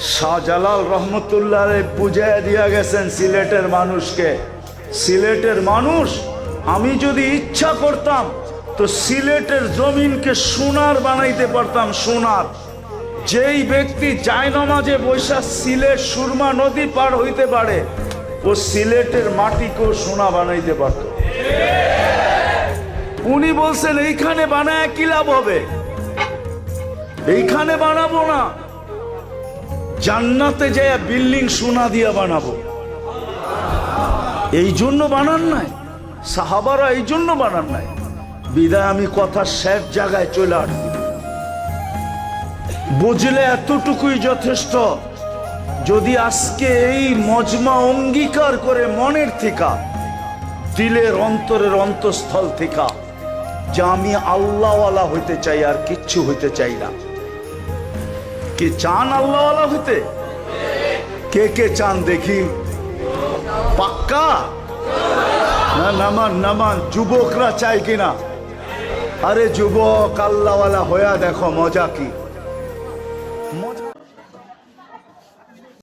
শাহজালাল রহমতুল্লাহ বুঝাইয়া দিয়া গেছেন সিলেটের মানুষকে, সিলেটের মানুষ, আমি যদি ইচ্ছা করতাম তো সিলেটের জমিনকে সোনার বানাইতে পারতাম, সোনার। যেই ব্যক্তি জায়নামাজে বৈশা সিলেট সুরমা নদী পার হইতে পারে, ও সিলেটের মাটিকেও সোনা বানাইতে পারত। উনি বলছেন এইখানে বানায় কি লাভ হবে, এইখানে বানাবো না, জান্নাতে যায় বিল্ডিং সোনা দিয়া বানাবো। এই জন্য বানান নাই সাহাবারা, এই জন্য বানান নাই। বিদায় আমি কথা শেষ জায়গায় চলে আসছি, বুঝলে এতটুকুই যথেষ্ট। যদি আজকে এই মজমা অঙ্গীকার করে মনের থেকে, দিলের অন্তরের অন্তঃস্থল থেকে, যে আমি আল্লাহওয়ালা হইতে চাই আর কিচ্ছু হইতে চাই না। কে চান আল্লাহওয়ালা হইতে? কে কে চান দেখি? পাক্কা না? নামান নামান। যুবকরা চাই কিনা? আরে যুবক, আল্লাহওয়ালা হইয়া দেখো, মজা কি মজা।